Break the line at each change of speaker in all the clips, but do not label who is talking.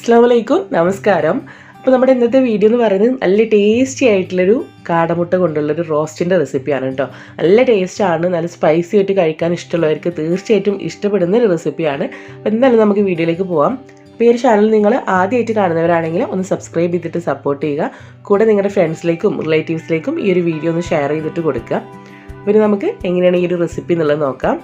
അസ്സലാമലൈക്കും നമസ്കാരം. അപ്പോൾ നമ്മുടെ ഇന്നത്തെ വീഡിയോ എന്ന് പറയുന്നത് നല്ല ടേസ്റ്റി ആയിട്ടുള്ളൊരു കാടമുട്ട കൊണ്ടുള്ളൊരു റോസ്റ്റിൻ്റെ റെസിപ്പിയാണ് കേട്ടോ. നല്ല ടേസ്റ്റാണ്, നല്ല സ്പൈസി ആയിട്ട് കഴിക്കാൻ ഇഷ്ടമുള്ളവർക്ക് തീർച്ചയായിട്ടും ഇഷ്ടപ്പെടുന്ന ഒരു റെസിപ്പിയാണ്. അപ്പോൾ എന്തായാലും നമുക്ക് വീഡിയോയിലേക്ക് പോകാം. അപ്പോൾ ഈ ഒരു ചാനൽ നിങ്ങൾ ആദ്യമായിട്ട് കാണുന്നവരാണെങ്കിൽ ഒന്ന് സബ്സ്ക്രൈബ് ചെയ്തിട്ട് സപ്പോർട്ട് ചെയ്യുക. കൂടെ നിങ്ങളുടെ ഫ്രണ്ട്സിലേക്കും റിലേറ്റീവ്സിലേക്കും ഈ ഒരു വീഡിയോ ഒന്ന് ഷെയർ ചെയ്തിട്ട് കൊടുക്കുക. അപ്പോൾ നമുക്ക് എങ്ങനെയാണ് ഈ ഒരു റെസിപ്പി എന്നുള്ളത് നോക്കാം.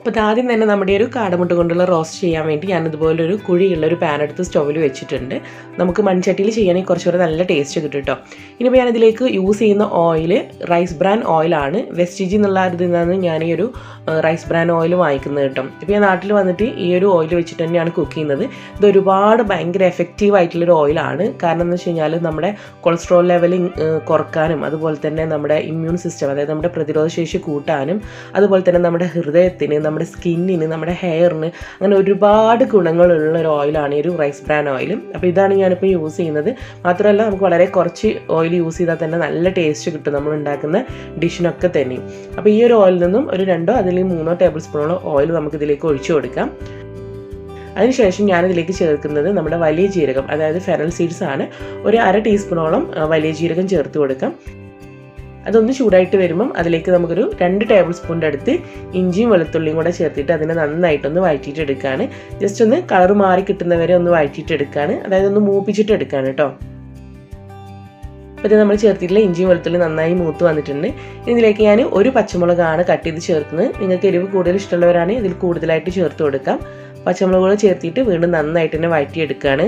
അപ്പോൾ ആദ്യം തന്നെ നമ്മുടെ ഒരു കാടമുട്ട കൊണ്ടുള്ള റോസ്റ്റ് ചെയ്യാൻ വേണ്ടി ഞാനിതുപോലൊരു കുഴിയുള്ളൊരു പാൻ എടുത്ത് സ്റ്റൗവിൽ വെച്ചിട്ടുണ്ട്. നമുക്ക് മൺചട്ടിയിൽ ചെയ്യുകയാണെങ്കിൽ കുറച്ചുകൂടെ നല്ല ടേസ്റ്റ് കിട്ടും കേട്ടോ. ഇനിയിപ്പോൾ ഞാനിതിലേക്ക് യൂസ് ചെയ്യുന്ന ഓയിൽ റൈസ് ബ്രാൻ ഓയിലാണ്. വെസ്റ്റീജ് എന്നുള്ള ഇതിൽ നിന്നാണ് ഞാൻ ഈ ഒരു റൈസ് ബ്രാൻ ഓയിൽ വാങ്ങിക്കുന്നത് കേട്ടോ. ഇപ്പോൾ ഞാൻ നാട്ടിൽ വന്നിട്ട് ഈ ഒരു ഓയിൽ വെച്ചിട്ട് തന്നെയാണ് കുക്ക് ചെയ്യുന്നത്. ഇത് ഒരുപാട് ഭയങ്കര എഫക്റ്റീവ് ആയിട്ടുള്ളൊരു ഓയിലാണ്. കാരണം എന്ന് വെച്ച് കഴിഞ്ഞാൽ നമ്മുടെ കൊളസ്ട്രോൾ ലെവൽ കുറക്കാനും അതുപോലെ തന്നെ നമ്മുടെ ഇമ്മ്യൂൺ സിസ്റ്റം, അതായത് നമ്മുടെ പ്രതിരോധ ശേഷി കൂട്ടാനും അതുപോലെ തന്നെ നമ്മുടെ ഹൃദയത്തിന്, നമ്മുടെ സ്കിന്നിന്, നമ്മുടെ ഹെയറിന് അങ്ങനെ ഒരുപാട് ഗുണങ്ങളുള്ള ഒരു ഓയിലാണ് ഈ ഒരു റൈസ് ബ്രാൻ ഓയിൽ. അപ്പോൾ ഇതാണ് ഞാനിപ്പോൾ യൂസ് ചെയ്യുന്നത്. മാത്രമല്ല നമുക്ക് വളരെ കുറച്ച് ഓയിൽ യൂസ് ചെയ്താൽ തന്നെ നല്ല ടേസ്റ്റ് കിട്ടും നമ്മൾ ഉണ്ടാക്കുന്ന ഡിഷിനൊക്കെ തന്നെ. അപ്പോൾ ഈ ഒരു ഓയിലിൽ നിന്നും ഒരു 2 അല്ലെങ്കിൽ 3 ടേബിൾ സ്പൂണോളം ഓയിൽ നമുക്കിതിലേക്ക് ഒഴിച്ചു കൊടുക്കാം. അതിനുശേഷം ഞാനിതിലേക്ക് ചേർക്കുന്നത് നമ്മുടെ വലിയ ജീരകം, അതായത് ഫെനൽ സീഡ്സ് ആണ്. ഒരു 1/2 ടീസ്പൂണോളം വലിയ ജീരകം ചേർത്ത് കൊടുക്കാം. അതൊന്ന് ചൂടായിട്ട് വരുമ്പം അതിലേക്ക് നമുക്കൊരു 2 ടേബിൾ സ്പൂണിൻ്റെ അടുത്ത് ഇഞ്ചിയും വെളുത്തുള്ളിയും കൂടെ ചേർത്തിട്ട് അതിനെ നന്നായിട്ടൊന്ന് വഴറ്റിയിട്ട് എടുക്കുകയാണ്. ജസ്റ്റ് ഒന്ന് കളർ മാറി കിട്ടുന്നവരെ ഒന്ന് വഴറ്റിയിട്ട് എടുക്കുകയാണ്, അതായത് ഒന്ന് മൂപ്പിച്ചിട്ട് എടുക്കുകയാണ് കേട്ടോ. അപ്പോൾ ഇത് നമ്മൾ ചേർത്തിട്ടുള്ള ഇഞ്ചിയും വെളുത്തുള്ളി നന്നായി മൂത്ത് വന്നിട്ടുണ്ട്. ഇതിലേക്ക് ഞാൻ ഒരു പച്ചമുളകാണ് കട്ട് ചെയ്ത് ചേർക്കുന്നത്. നിങ്ങൾക്ക് എരിവ് കൂടുതൽ ഇഷ്ടമുള്ളവരാണെങ്കിൽ ഇതിൽ കൂടുതലായിട്ട് ചേർത്ത് കൊടുക്കാം. പച്ചമുളകുകൾ ചേർത്തിട്ട് വീണ്ടും നന്നായിട്ട് തന്നെ വഴറ്റിയെടുക്കുകയാണ്.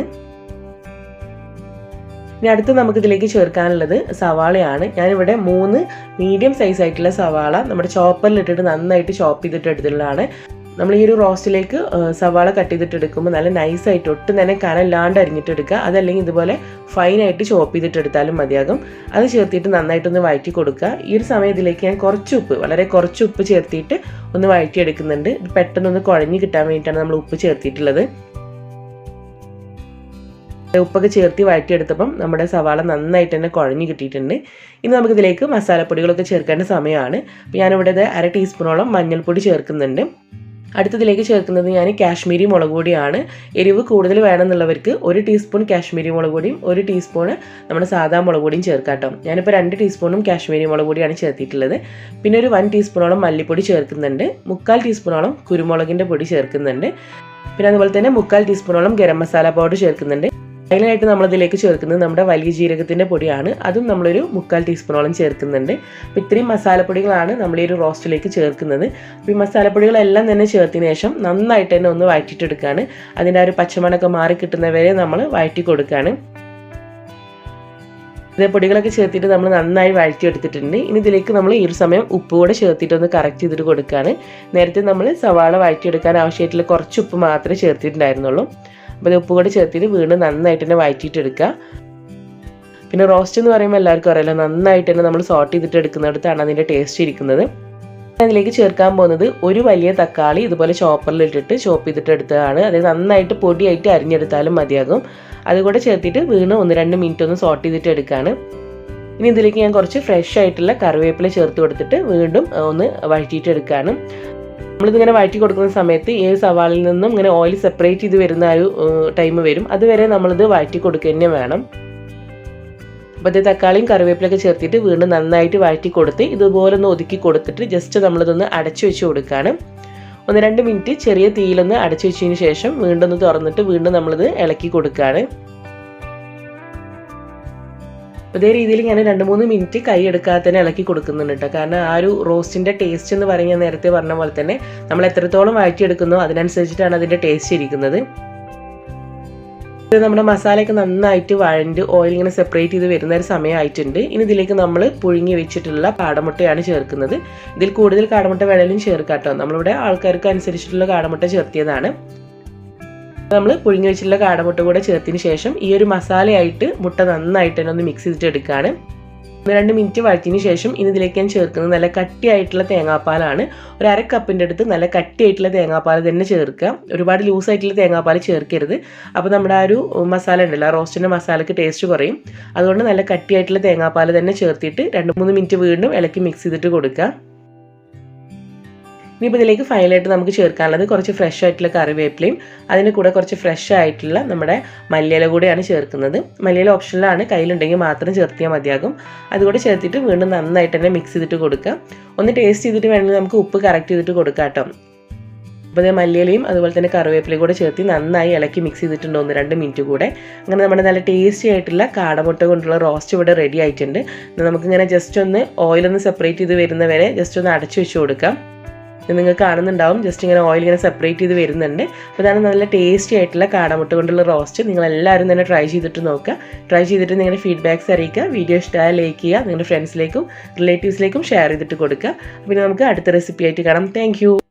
ഇനി അടുത്ത് നമുക്കിതിലേക്ക് ചേർക്കാനുള്ളത് സവാളയാണ്. ഞാനിവിടെ 3 മീഡിയം സൈസ് ആയിട്ടുള്ള സവാള നമ്മുടെ ചോപ്പറിലിട്ടിട്ട് നന്നായിട്ട് ചോപ്പ് ചെയ്തിട്ട് എടുത്തിട്ടുള്ളതാണ്. നമ്മൾ ഈ ഒരു റോസ്റ്റിലേക്ക് സവാള കട്ട് ചെയ്തിട്ട് എടുക്കുമ്പോൾ നല്ല നൈസായിട്ട് ഒട്ടും തന്നെ കനല്ലാണ്ട് അരിഞ്ഞിട്ട് എടുക്കുക. അതല്ലെങ്കിൽ ഇതുപോലെ ഫൈനായിട്ട് ചോപ്പ് ചെയ്തിട്ട് എടുത്താലും മതിയാകും. അത് ചേർത്തിട്ട് നന്നായിട്ടൊന്ന് വഴറ്റി കൊടുക്കുക. ഈ ഒരു സമയം ഇതിലേക്ക് ഞാൻ കുറച്ച് ഉപ്പ്, വളരെ കുറച്ച് ഉപ്പ് ചേർത്തിട്ട് ഒന്ന് വഴറ്റിയെടുക്കുന്നുണ്ട്. ഇത് പെട്ടെന്നൊന്ന് കുഴഞ്ഞ് കിട്ടാൻ വേണ്ടിയിട്ടാണ് നമ്മൾ ഉപ്പ് ചേർത്തിട്ടുള്ളത്. ഉപ്പൊക്കെ ചേർത്ത് വഴറ്റിയെടുത്തപ്പം നമ്മുടെ സവാള നന്നായിട്ട് തന്നെ കുഴഞ്ഞ് കിട്ടിയിട്ടുണ്ട്. ഇനി നമുക്കിതിലേക്ക് മസാലപ്പൊടികളൊക്കെ ചേർക്കേണ്ട സമയമാണ്. അപ്പോൾ ഞാനിവിടെ 1/2 ടീസ്പൂണോളം മഞ്ഞൾപ്പൊടി ചേർക്കുന്നുണ്ട്. അടുത്തതിലേക്ക് ചേർക്കുന്നത് ഞാൻ കാശ്മീരി മുളക് പൊടിയാണ്. എരിവ് കൂടുതൽ വേണമെന്നുള്ളവർക്ക് 1 ടീസ്പൂൺ കാശ്മീരി മുളക് പൊടിയും 1 ടീസ്പൂണ് നമ്മുടെ സാധാ മുളക് പൊടിയും ചേർക്കാം കേട്ടോ. ഞാനിപ്പോൾ 2 ടീസ്പൂണും കാശ്മീരി മുളക് പൊടിയാണ് ചേർത്തിട്ടുള്ളത്. പിന്നെ ഒരു 1 ടീസ്പൂണോളം മല്ലിപ്പൊടി ചേർക്കുന്നുണ്ട്. 3/4 ടീസ്പൂണോളം കുരുമുളകിൻ്റെ പൊടി ചേർക്കുന്നുണ്ട്. പിന്നെ അതുപോലെ തന്നെ 3/4 ടീസ്പൂണോളം ഗരം മസാല പൗഡർ ചേർക്കുന്നുണ്ട്. ഫൈനലായിട്ട് നമ്മളിതിലേക്ക് ചേർക്കുന്നത് നമ്മുടെ വലിയ ജീരകത്തിൻ്റെ പൊടിയാണ്. അതും നമ്മളൊരു 3/4 ടീസ്പൂണോളം ചേർക്കുന്നുണ്ട്. അപ്പോൾ ഇത്രയും മസാലപ്പൊടികളാണ് നമ്മൾ ഈ ഒരു റോസ്റ്റിലേക്ക് ചേർക്കുന്നത്. അപ്പോൾ ഈ മസാലപ്പൊടികളെല്ലാം തന്നെ ചേർത്തതിന് ശേഷം നന്നായിട്ട് തന്നെ ഒന്ന് വഴറ്റിയിട്ടെടുക്കുകയാണ്. അതിൻ്റെ ആ ഒരു പച്ചമണമൊക്കെ മാറി കിട്ടുന്നവരെ നമ്മൾ വഴറ്റി കൊടുക്കുകയാണ്. ഇത് പൊടികളൊക്കെ ചേർത്തിട്ട് നമ്മൾ നന്നായി വഴറ്റിയെടുത്തിട്ടുണ്ട്. ഇനി ഇതിലേക്ക് നമ്മൾ ഈ ഒരു സമയം ഉപ്പ് കൂടെ ചേർത്തിട്ട് ഒന്ന് കറക്റ്റ് ചെയ്തിട്ട് കൊടുക്കുകയാണ്. നേരത്തെ നമ്മൾ സവാള വഴറ്റിയെടുക്കാൻ ആവശ്യമായിട്ടുള്ള കുറച്ച് ഉപ്പ് മാത്രമേ ചേർത്തിട്ടുണ്ടായിരുന്നുള്ളൂ. അപ്പോൾ ഇത് ഉപ്പ് കൂടെ ചേർത്തിട്ട് വീണ്ടും നന്നായിട്ട് തന്നെ വഴറ്റിയിട്ടെടുക്കുക. പിന്നെ റോസ്റ്റ് എന്ന് പറയുമ്പോൾ എല്ലാവർക്കും അറിയാലോ, നന്നായിട്ട് തന്നെ നമ്മൾ സോട്ട് ചെയ്തിട്ട് എടുക്കുന്നിടത്താണ് അതിൻ്റെ ടേസ്റ്റ് ഇരിക്കുന്നത്. അതിലേക്ക് ചേർക്കാൻ പോകുന്നത് ഒരു വലിയ തക്കാളി ഇതുപോലെ ചോപ്പറിലിട്ടിട്ട് ചോപ്പ് ചെയ്തിട്ട് എടുത്തതാണ്. അതായത് നന്നായിട്ട് പൊടിയായിട്ട് അരിഞ്ഞെടുത്താലും മതിയാകും. അതുകൂടെ ചേർത്തിട്ട് വീണ്ടും 1-2 മിനിറ്റ് ഒന്ന് സോട്ട് ചെയ്തിട്ട് എടുക്കുകയാണ്. ഇനി ഇതിലേക്ക് ഞാൻ കുറച്ച് ഫ്രഷ് ആയിട്ടുള്ള കറിവേപ്പില ചേർത്ത് കൊടുത്തിട്ട് വീണ്ടും ഒന്ന് വഴറ്റിയിട്ട് എടുക്കുകയാണ്. നമ്മളിതിങ്ങനെ വഴറ്റി കൊടുക്കുന്ന സമയത്ത് ഈ സവാളിൽ നിന്നും ഇങ്ങനെ ഓയിൽ സെപ്പറേറ്റ് ചെയ്ത് വരുന്ന ഒരു ടൈം വരും. അതുവരെ നമ്മളിത് വഴറ്റി കൊടുക്കുക തന്നെ വേണം. അപ്പോൾ ഇത് തക്കാളിയും കറിവേപ്പിലൊക്കെ ചേർത്തിട്ട് വീണ്ടും നന്നായിട്ട് വഴറ്റി കൊടുത്ത് ഇതുപോലെ ഒന്ന് ഒതുക്കി കൊടുത്തിട്ട് ജസ്റ്റ് നമ്മളിതൊന്ന് അടച്ചു വെച്ച് കൊടുക്കുകയാണ്. 1-2 മിനിറ്റ് ചെറിയ തീയിലൊന്ന് അടച്ചു വെച്ചതിന് ശേഷം വീണ്ടും ഒന്ന് തുറന്നിട്ട് വീണ്ടും നമ്മളിത് ഇളക്കി കൊടുക്കുകയാണ്. അതേ രീതിയിൽ ഞാൻ 2-3 മിനിറ്റ് കൈ എടുക്കാതെ തന്നെ ഇളക്കി കൊടുക്കുന്നുണ്ട് കേട്ടോ. കാരണം ആ ഒരു റോസ്റ്റിൻ്റെ ടേസ്റ്റ് എന്ന് പറഞ്ഞാൽ നേരത്തെ പറഞ്ഞ പോലെ തന്നെ നമ്മൾ എത്രത്തോളം വഴറ്റിയെടുക്കുന്നോ അതിനനുസരിച്ചിട്ടാണ് അതിൻ്റെ ടേസ്റ്റ് ഇരിക്കുന്നത്. ഇത് നമ്മുടെ മസാലയൊക്കെ നന്നായിട്ട് വഴണ്ട് ഓയിൽ ഇങ്ങനെ സെപ്പറേറ്റ് ചെയ്ത് വരുന്ന ഒരു സമയമായിട്ടുണ്ട്. ഇനി ഇതിലേക്ക് നമ്മൾ പുഴുങ്ങി വെച്ചിട്ടുള്ള കാടമുട്ടയാണ് ചേർക്കുന്നത്. ഇതിൽ കൂടുതൽ കാടമുട്ട വേണമെങ്കിലും ചേർക്കാം കേട്ടോ. നമ്മളിവിടെ ആൾക്കാർക്ക് അനുസരിച്ചിട്ടുള്ള കാടമുട്ട ചേർത്തിയതാണ്. നമ്മൾ പുഴുങ്ങി വെച്ചിട്ടുള്ള കാടമുട്ട കൂടെ ചേർത്തതിന് ശേഷം ഈ ഒരു മസാലയായിട്ട് മുട്ട നന്നായിട്ട് തന്നെ ഒന്ന് മിക്സ് ചെയ്തിട്ട് എടുക്കുകയാണ്. 1-2 മിനിറ്റ് വഴറ്റിന് ശേഷം ഇനി ഇതിലേക്ക് ഞാൻ ചേർക്കുന്നത് നല്ല കട്ടിയായിട്ടുള്ള തേങ്ങാപ്പാലാണ്. ഒരു 1/2 കപ്പിൻ്റെ അടുത്ത് നല്ല കട്ടിയായിട്ടുള്ള തേങ്ങാപ്പാൽ തന്നെ ചേർക്കുക. ഒരുപാട് ലൂസായിട്ടുള്ള തേങ്ങാപ്പാൽ ചേർക്കരുത്. അപ്പോൾ നമ്മുടെ ആ ഒരു മസാല ഉണ്ടല്ലോ, ആ റോസ്റ്റിൻ്റെ മസാലയ്ക്ക് ടേസ്റ്റ് കുറയും. അതുകൊണ്ട് നല്ല കട്ടിയായിട്ടുള്ള തേങ്ങാപ്പാൽ തന്നെ ചേർത്തിട്ട് 2-3 മിനിറ്റ് വീണ്ടും ഇളക്കി മിക്സ് ചെയ്തിട്ട് കൊടുക്കുക. ഇനിയിപ്പോൾ ഇതിലേക്ക് ഫൈനലായിട്ട് നമുക്ക് ചേർക്കാനുള്ളത് കുറച്ച് ഫ്രഷ് ആയിട്ടുള്ള കറിവേപ്പിലയും അതിന് കൂടെ കുറച്ച് ഫ്രഷ് ആയിട്ടുള്ള നമ്മുടെ മല്ലിയില കൂടെയാണ് ചേർക്കുന്നത്. മല്ലിയില ഓപ്ഷനിലാണ്, കയ്യിലുണ്ടെങ്കിൽ മാത്രം ചേർത്തിയാൽ മതിയാകും. അതുകൂടെ ചേർത്തിട്ട് വീണ്ടും നന്നായിട്ട് തന്നെ മിക്സ് ചെയ്തിട്ട് കൊടുക്കുക. ഒന്ന് ടേസ്റ്റ് ചെയ്തിട്ട് വേണമെങ്കിൽ നമുക്ക് ഉപ്പ് കറക്റ്റ് ചെയ്തിട്ട് കൊടുക്കാം കേട്ടോ. അപ്പോൾ ഇത് മല്ലിയിലയും അതുപോലെ തന്നെ കറിവേപ്പിലയും കൂടെ ചേർത്ത് നന്നായി ഇളക്കി മിക്സ് ചെയ്തിട്ടുണ്ട് 1-2 മിനിറ്റ് കൂടെ. അങ്ങനെ നമ്മുടെ നല്ല ടേസ്റ്റി ആയിട്ടുള്ള കാടമുട്ട കൊണ്ടുള്ള റോസ്റ്റ് ഇവിടെ റെഡി ആയിട്ടുണ്ട്. നമുക്കിങ്ങനെ ജസ്റ്റ് ഒന്ന് ഓയിലൊന്ന് സെപ്പറേറ്റ് ചെയ്ത് വരുന്ന വരെ ജസ്റ്റ് ഒന്ന് അടച്ചു വെച്ച് കൊടുക്കാം. നിങ്ങൾക്ക് കാണുന്നുണ്ടാവും ജസ്റ്റ് ഇങ്ങനെ ഓയിൽ ഇങ്ങനെ സെപ്പറേറ്റ് ചെയ്ത് വരുന്നുണ്ട്. അപ്പോൾ അതാണ് നല്ല ടേസ്റ്റി ആയിട്ടുള്ള കാടമുട്ട കൊണ്ടുള്ള റോസ്റ്റ്. നിങ്ങളെല്ലാവരും തന്നെ ട്രൈ ചെയ്തിട്ട് നോക്കുക. ട്രൈ ചെയ്തിട്ട് നിങ്ങളുടെ ഫീഡ്ബാക്ക്സ് അറിയിക്കുക. വീഡിയോ ഇഷ്ടമായ ലൈക്ക് ചെയ്യുക. നിങ്ങളുടെ ഫ്രണ്ട്സിലേക്കും റിലേറ്റീവ്സിലേക്കും ഷെയർ ചെയ്തിട്ട് കൊടുക്കുക. പിന്നെ നമുക്ക് അടുത്ത റെസിപ്പി ആയിട്ട് കാണാം. താങ്ക്